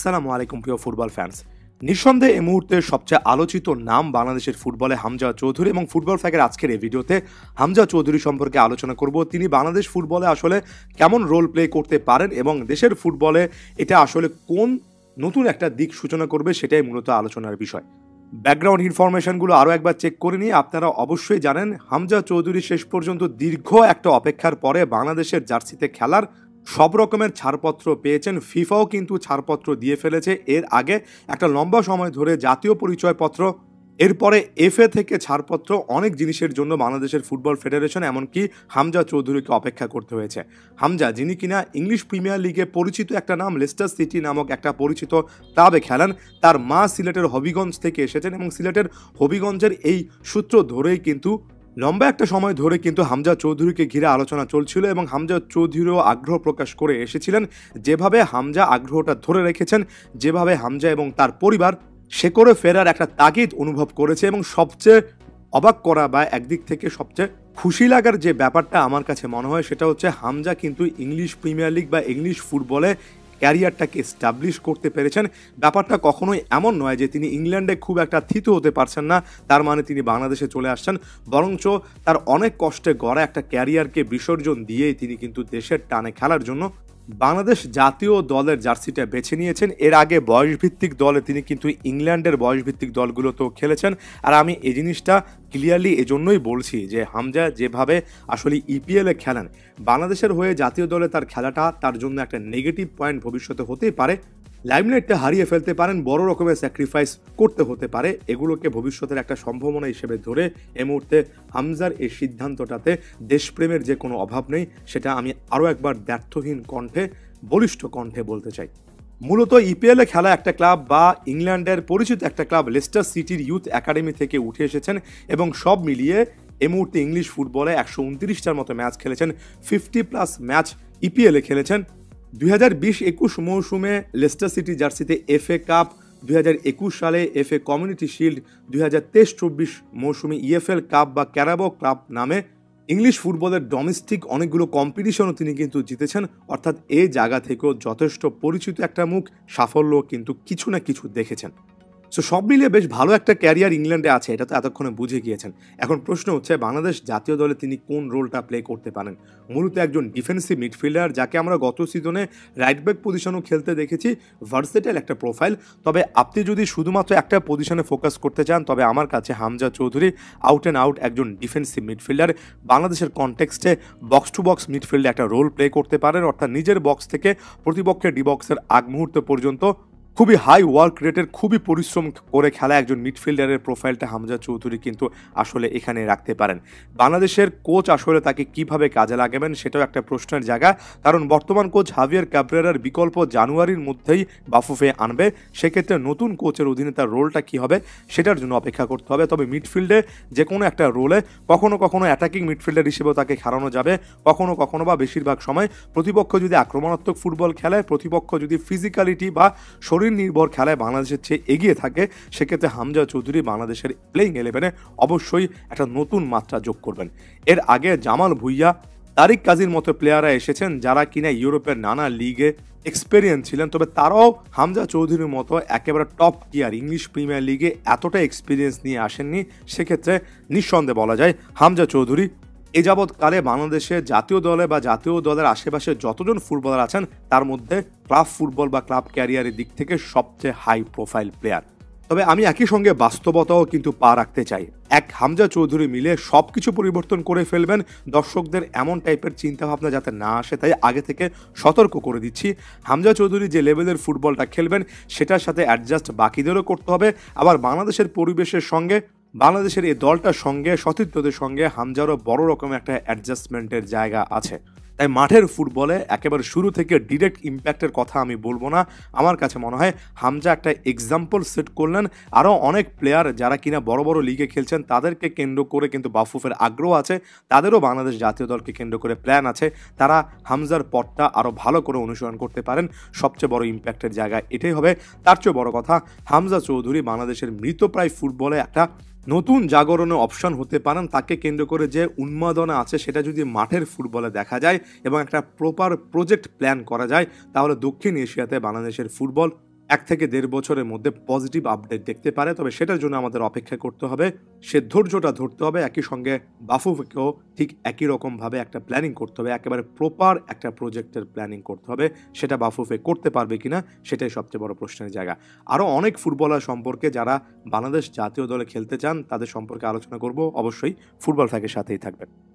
আসসালামু আলাইকুম প্রিয় ফুটবল ফ্যান্স। নিঃসন্দেহে এই মুহূর্তে সবচেয়ে আলোচিত নাম বাংলাদেশের ফুটবলে হামজা চৌধুরী এবং ফুটবল ফ্যাকের আজকের এই ভিডিওতে হামজা চৌধুরী সম্পর্কে আলোচনা করব। তিনি বাংলাদেশ ফুটবলে আসলে কেমন রোল প্লে করতে পারেন এবং দেশের ফুটবলে এটা আসলে কোন নতুন একটা দিক সূচনা করবে সেটাই মূলত আলোচনার বিষয়। ব্যাকগ্রাউন্ড ইনফরমেশনগুলো আরও একবার চেক করে নিয়ে আপনারা অবশ্যই জানেন হামজা চৌধুরী শেষ পর্যন্ত দীর্ঘ একটা অপেক্ষার পরে বাংলাদেশের জার্সিতে খেলার সব রকমের ছাড়পত্র পেয়েছেন। ফিফাও কিন্তু ছাড়পত্র দিয়ে ফেলেছে। এর আগে একটা লম্বা সময় ধরে জাতীয় পরিচয়পত্র, এরপরে এফএ থেকে ছাড়পত্র, অনেক জিনিসের জন্য বাংলাদেশের ফুটবল ফেডারেশন এমনকি হামজা চৌধুরীকে অপেক্ষা করতে হয়েছে। হামজা যিনি কিনা ইংলিশ প্রিমিয়ার লিগে পরিচিত একটা নাম, লেস্টার সিটি নামক একটা পরিচিত ক্লাবে খেলেন, তার মা সিলেটের হবিগঞ্জ থেকে এসেছেন এবং সিলেটের হবিগঞ্জের এই সূত্র ধরেই কিন্তু লম্বা একটা সময় ধরে কিন্তু হামজা চৌধুরীকে ঘিরে আলোচনা চলছিল এবং হামজা চৌধুরীও আগ্রহ প্রকাশ করে এসেছিলেন। যেভাবে হামজা আগ্রহটা ধরে রেখেছেন, যেভাবে হামজা এবং তার পরিবার শেকড়ে ফেরার একটা তাগিদ অনুভব করেছে এবং সবচেয়ে অবাক করা বা একদিক থেকে সবচেয়ে খুশি লাগার যে ব্যাপারটা আমার কাছে মনে হয় সেটা হচ্ছে হামজা কিন্তু ইংলিশ প্রিমিয়ার লিগ বা ইংলিশ ফুটবলে ক্যারিয়ারটাকে এস্টাবলিশ করতে পেরেছেন। ব্যাপারটা কখনোই এমন নয় যে তিনি ইংল্যান্ডে খুব একটা থিতু হতে পারছেন না, তার মানে তিনি বাংলাদেশে চলে আসছেন, বরঞ্চ তার অনেক কষ্টে গড়া একটা ক্যারিয়ারকে বিসর্জন দিয়েই তিনি কিন্তু দেশের টানে খেলার জন্য বাংলাদেশ জাতীয় দলের জার্সিটা বেছে নিয়েছেন। এর আগে বয়সভিত্তিক দলে তিনি কিন্তু ইংল্যান্ডের বয়সভিত্তিক দলগুলোতেও খেলেছেন। আর আমি এই জিনিসটা ক্লিয়ারলি এজন্যই বলছি যে হামজা যেভাবে আসলে ইপিএলে খেলেন, বাংলাদেশের হয়ে জাতীয় দলে তার খেলাটা তার জন্য একটা নেগেটিভ পয়েন্ট ভবিষ্যতে হতেই পারে। লাইমলাইটটা হারিয়ে ফেলতে পারেন, বড় রকমের স্যাক্রিফাইস করতে হতে পারে। এগুলোকে ভবিষ্যতের একটা সম্ভাবনা হিসেবে ধরে এই মুহূর্তে হামজার এই সিদ্ধান্তটাতে দেশপ্রেমের যে কোনো অভাব নেই, সেটা আমি আরও একবার ব্যর্থহীন কণ্ঠে, বলিষ্ঠ কণ্ঠে বলতে চাই। মূলত ইপিএলে খেলা একটা ক্লাব বা ইংল্যান্ডের পরিচিত একটা ক্লাব লেস্টার সিটির ইউথ একাডেমি থেকে উঠে এসেছেন এবং সব মিলিয়ে এই মুহূর্তে ইংলিশ ফুটবলে 129টার মতো ম্যাচ খেলেছেন, 50+ ম্যাচ ইপিএলে খেলেছেন। 2020-21 মৌসুমে লেস্টার সিটি জার্সিতে এফএ কাপ, 2021 সালে এফএ কমিউনিটি শিল্ড, 2023-24 মৌসুমে ইএফএল কাপ বা ক্যারাবো কাপ নামে ইংলিশ ফুটবলের ডোমেস্টিক অনেকগুলো কম্পিটিশনও তিনি কিন্তু জিতেছেন। অর্থাৎ এই জায়গা থেকেও যথেষ্ট পরিচিত একটা মুখ, সাফল্য কিন্তু কিছু না কিছু দেখেছেন। সো সব মিলিয়ে বেশ ভালো একটা ক্যারিয়ার ইংল্যান্ডে আছে, এটা তো এতক্ষণে বুঝে গিয়েছেন। এখন প্রশ্ন হচ্ছে বাংলাদেশ জাতীয় দলে তিনি কোন রোলটা প্লে করতে পারেন। মূলত একজন ডিফেন্সিভ মিডফিল্ডার, যাকে আমরা গত সিজনে রাইট ব্যাক পজিশনও খেলতে দেখেছি, ভার্সেটাইল একটা প্রোফাইল। তবে আপনি যদি শুধুমাত্র একটা পজিশনে ফোকাস করতে চান, তবে আমার কাছে Hamza Chowdhury out and out একজন ডিফেন্সিভ মিডফিল্ডার। বাংলাদেশের কনটেক্সটে বক্স টু বক্স মিডফিল্ডে একটা রোল প্লে করতে পারেন, অর্থাৎ নিজের বক্স থেকে প্রতিপক্ষের ডি বক্সের আগ মুহূর্ত পর্যন্ত খুবই হাই ওয়ার্ক রেটের, খুবই পরিশ্রম করে খেলা একজন মিডফিল্ডারের প্রোফাইলটা হামজা চৌধুরী কিন্তু আসলে এখানে রাখতে পারেন। বাংলাদেশের কোচ আসলে তাকে কিভাবে কাজে লাগাবেন সেটাও একটা প্রশ্নের জায়গা, কারণ বর্তমান কোচ হাভিয়ার ক্যাব্রেরার বিকল্প জানুয়ারির মধ্যেই বাফুফে আনবে। সেক্ষেত্রে নতুন কোচের অধীনে তার রোলটা কী হবে সেটার জন্য অপেক্ষা করতে হবে। তবে মিডফিল্ডে যে কোনো একটা রোলে কখনো কখনো অ্যাটাকিং মিডফিল্ডার হিসেবেও তাকে খেলানো যাবে, কখনো কখনো বা বেশিরভাগ সময় প্রতিপক্ষ যদি আক্রমণাত্মক ফুটবল খেলায়, প্রতিপক্ষ যদি ফিজিক্যালিটি বা শরীর নির্ভর খেলায় বাংলাদেশের চেয়ে এগিয়ে থাকে, সেক্ষেত্রে হামজা চৌধুরী বাংলাদেশের প্লেইং 11-এ অবশ্যই একটা নতুন মাত্রা যোগ করবেন। এর আগে জামাল ভুইয়া, তারিক কাজীর মতো প্লেয়াররা এসেছেন যারা কিনা ইউরোপের নানা লিগে এক্সপেরিয়েন্স ছিলেন, তবে তারাও হামজা চৌধুরীর মতো একেবারে টপ টিয়ার ইংলিশ প্রিমিয়ার লিগে এতটা এক্সপিরিয়েন্স নিয়ে আসেননি। সেক্ষেত্রে নিঃসন্দেহে বলা যায় হামজা চৌধুরী এ যাবৎকালে বাংলাদেশের জাতীয় দলে বা জাতীয় দলের আশেপাশে যতজন ফুটবলার আছেন তার মধ্যে ক্লাব ফুটবল বা ক্লাব ক্যারিয়ারের দিক থেকে সবচেয়ে হাই প্রোফাইল প্লেয়ার। তবে আমি একই সঙ্গে বাস্তবতাও কিন্তু পা রাখতে চাই। এক হামজা চৌধুরী মিলে সব কিছু পরিবর্তন করে ফেলবেন, দর্শকদের এমন টাইপের চিন্তাভাবনা যাতে না আসে তাই আগে থেকে সতর্ক করে দিচ্ছি। হামজা চৌধুরী যে লেভেলের ফুটবলটা খেলবেন সেটার সাথে অ্যাডজাস্ট বাকিদেরও করতে হবে। আবার বাংলাদেশের পরিবেশের সঙ্গে, বাংলাদেশের এই দলটার সঙ্গে, সতীর্থদের সঙ্গে হামজারও বড় রকমের একটা অ্যাডজাস্টমেন্টের জায়গা আছে। তাই মাঠের ফুটবলে একেবারে শুরু থেকে ডিরেক্ট ইম্প্যাক্টের কথা আমি বলবো না। আমার কাছে মনে হয় হামজা একটা এক্সাম্পল সেট করলেন। আরও অনেক প্লেয়ার যারা কিনা বড় বড় লিগে খেলছেন তাদেরকে কেন্দ্র করে কিন্তু বাফুফের আগ্রহ আছে, তাদেরও বাংলাদেশ জাতীয় দলকে কেন্দ্র করে প্ল্যান আছে। তারা হামজার পথটা আরও ভালো করে অনুসরণ করতে পারেন। সবচেয়ে বড় ইম্প্যাক্টের জায়গা এটাই হবে। তার চেয়ে বড় কথা, হামজা চৌধুরী বাংলাদেশের মৃতপ্রায় ফুটবলে একটা নতুন জাগরণের অপশন হতে পারেন। তাকে কেন্দ্র করে যে উন্মাদনা আছে সেটা যদি মাঠের ফুটবলে দেখা যায় এবং একটা প্রপার প্রজেক্ট প্ল্যান করা যায়, তাহলে দক্ষিণ এশিয়াতে বাংলাদেশের ফুটবল 1 থেকে 1.5 বছরের মধ্যে পজিটিভ আপডেট দেখতে পারে। তবে সেটার জন্য আমাদের অপেক্ষা করতে হবে। সে ধৈর্যটা ধরতে হবে। একই সঙ্গে বাফুফেকেও ঠিক একই রকমভাবে একটা প্ল্যানিং করতে হবে। একেবারে প্রপার একটা প্রজেক্টের প্ল্যানিং করতে হবে। সেটা বাফুফে করতে পারবে কিনা সেটাই সবচেয়ে বড় প্রশ্নের জায়গা। আরও অনেক ফুটবলার সম্পর্কে যারা বাংলাদেশ জাতীয় দলে খেলতে চান তাদের সম্পর্কে আলোচনা করব। অবশ্যই ফুটবল ফ্যাকের সাথেই থাকবেন।